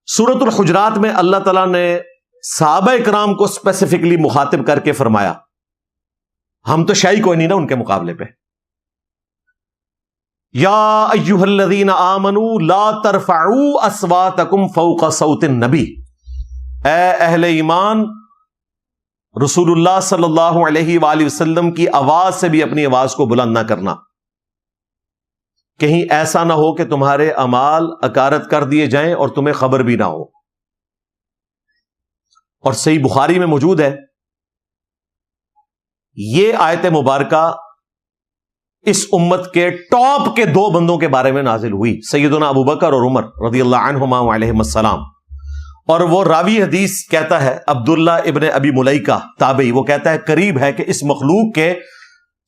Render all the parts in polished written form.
سورۃ الحجرات میں اللہ تعالیٰ نے صحابہ کرام کو اسپیسیفکلی مخاطب کر کے فرمایا ہم تو شائی کوئی نہیں نا ان کے مقابلے پہ. یا ایھا الذین آمنوا لا ترفعوا اصواتکم فوق صوت النبی، اے اہل ایمان رسول اللہ صلی اللہ علیہ وآلہ وسلم کی آواز سے بھی اپنی آواز کو بلند نہ کرنا، کہیں ایسا نہ ہو کہ تمہارے اعمال اکارت کر دیے جائیں اور تمہیں خبر بھی نہ ہو. اور صحیح بخاری میں موجود ہے یہ آیت مبارکہ اس امت کے ٹاپ کے دو بندوں کے بارے میں نازل ہوئی، سیدنا ابو بکر اور عمر رضی اللہ عنہما وعلیہم السلام. اور وہ راوی حدیث کہتا ہے عبداللہ ابن ابی ملیکہ تابعی، وہ کہتا ہے قریب ہے کہ اس مخلوق کے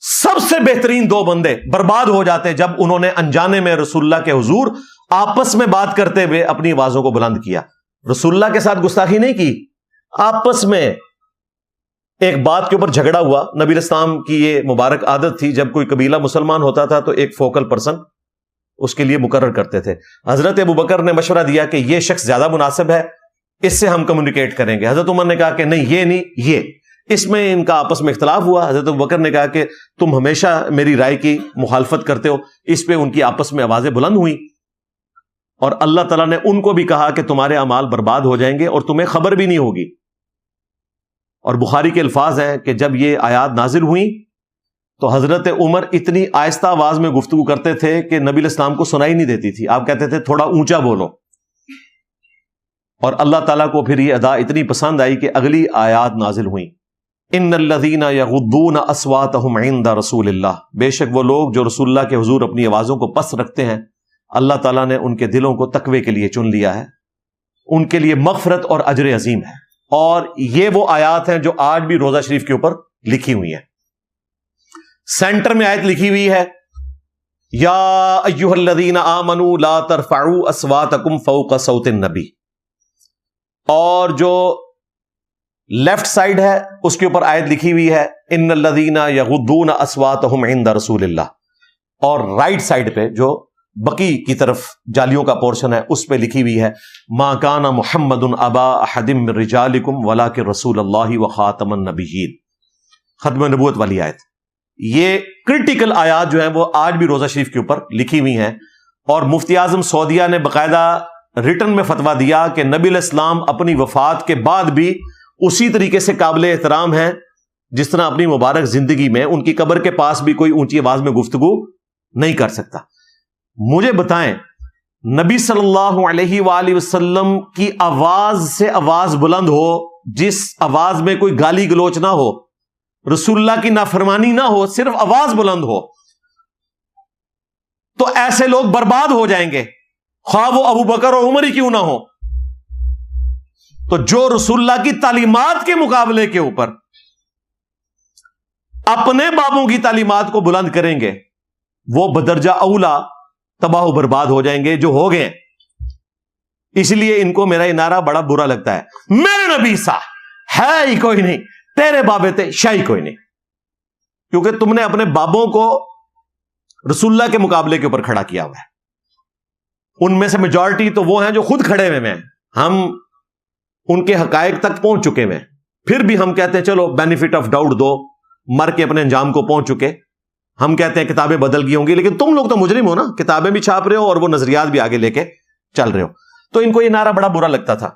سب سے بہترین دو بندے برباد ہو جاتے جب انہوں نے انجانے میں رسول اللہ کے حضور آپس میں بات کرتے ہوئے اپنی آوازوں کو بلند کیا. رسول اللہ کے ساتھ گستاخی نہیں کی، آپس میں ایک بات کے اوپر جھگڑا ہوا. نبی اسلام کی یہ مبارک عادت تھی جب کوئی قبیلہ مسلمان ہوتا تھا تو ایک فوکل پرسن اس کے لیے مقرر کرتے تھے. حضرت ابو بکر نے مشورہ دیا کہ یہ شخص زیادہ مناسب ہے، اس سے ہم کمیونیکیٹ کریں گے. حضرت عمر نے کہا کہ نہیں یہ نہیں یہ. اس میں ان کا آپس میں اختلاف ہوا. حضرت ابو بکر نے کہا کہ تم ہمیشہ میری رائے کی مخالفت کرتے ہو. اس پہ ان کی آپس میں آوازیں بلند ہوئیں اور اللہ تعالیٰ نے ان کو بھی کہا کہ تمہارے اعمال برباد ہو جائیں گے اور تمہیں خبر بھی نہیں ہوگی. اور بخاری کے الفاظ ہیں کہ جب یہ آیات نازل ہوئیں تو حضرت عمر اتنی آہستہ آواز میں گفتگو کرتے تھے کہ نبی علیہ السلام کو سنائی نہیں دیتی تھی. آپ کہتے تھے تھوڑا اونچا بولو. اور اللہ تعالیٰ کو پھر یہ ادا اتنی پسند آئی کہ اگلی آیات نازل ہوئیں. ان الذین یغضون اصواتهم عند رسول اللہ، بے شک وہ لوگ جو رسول اللہ کے حضور اپنی آوازوں کو پست رکھتے ہیں اللہ تعالیٰ نے ان کے دلوں کو تقوی کے لیے چن لیا ہے، ان کے لیے مغفرت اور اجر عظیم ہے. اور یہ وہ آیات ہیں جو آج بھی روزہ شریف کے اوپر لکھی ہوئی ہیں. سینٹر میں آیت لکھی ہوئی ہے یا ایھا الذین آمنوا لا ترفعوا اصواتکم فوق صوت النبی، اور جو لیفٹ سائڈ ہے اس کے اوپر آیت لکھی ہوئی ہے ان الذین یغضون اصواتهم عند رسول اللہ، اور رائٹ سائڈ پہ جو بقی کی طرف جالیوں کا پورشن ہے اس پہ لکھی ہوئی ہے ما کان محمد ابا احد من رجالکم ولکن رسول اللہ وخاتم النبیین، ختم نبوت والی آیت. یہ کرٹیکل آیات جو ہیں وہ آج بھی روزہ شریف کے اوپر لکھی ہوئی ہیں. اور مفتی اعظم سعودیہ نے باقاعدہ ریٹن میں فتویٰ دیا کہ نبی علیہ السلام اپنی وفات کے بعد بھی اسی طریقے سے قابل احترام ہیں جس طرح اپنی مبارک زندگی میں ان کی قبر کے پاس بھی کوئی اونچی آواز میں گفتگو نہیں کر سکتا. مجھے بتائیں نبی صلی اللہ علیہ وآلہ وسلم کی آواز سے آواز بلند ہو جس آواز میں کوئی گالی گلوچ نہ ہو، رسول اللہ کی نافرمانی نہ ہو، صرف آواز بلند ہو، تو ایسے لوگ برباد ہو جائیں گے خواہ وہ ابو بکر اور عمر ہی کیوں نہ ہو. تو جو رسول اللہ کی تعلیمات کے مقابلے کے اوپر اپنے بابوں کی تعلیمات کو بلند کریں گے وہ بدرجہ اولا تباہ و برباد ہو جائیں گے جو ہو گئے. اس لیے ان کو میرا یہ نعرہ بڑا برا لگتا ہے، میرے نبی سا ہے ہی کوئی نہیں، تیرے بابے تھے شاہی کوئی نہیں. کیونکہ تم نے اپنے بابوں کو رسول اللہ کے مقابلے کے اوپر کھڑا کیا ہوا ہے. ان میں سے میجورٹی تو وہ ہیں جو خود کھڑے ہوئے ہیں، ہم ان کے حقائق تک پہنچ چکے ہیں، پھر بھی ہم کہتے ہیں چلو بینیفٹ آف ڈاؤٹ دو، مر کے اپنے انجام کو پہنچ چکے. ہم کہتے ہیں کتابیں بدل گئی ہوں گی، لیکن تم لوگ تو مجرم ہو نا، کتابیں بھی چھاپ رہے ہو اور وہ نظریات بھی آگے لے کے چل رہے ہو. تو ان کو یہ نعرہ بڑا برا لگتا تھا.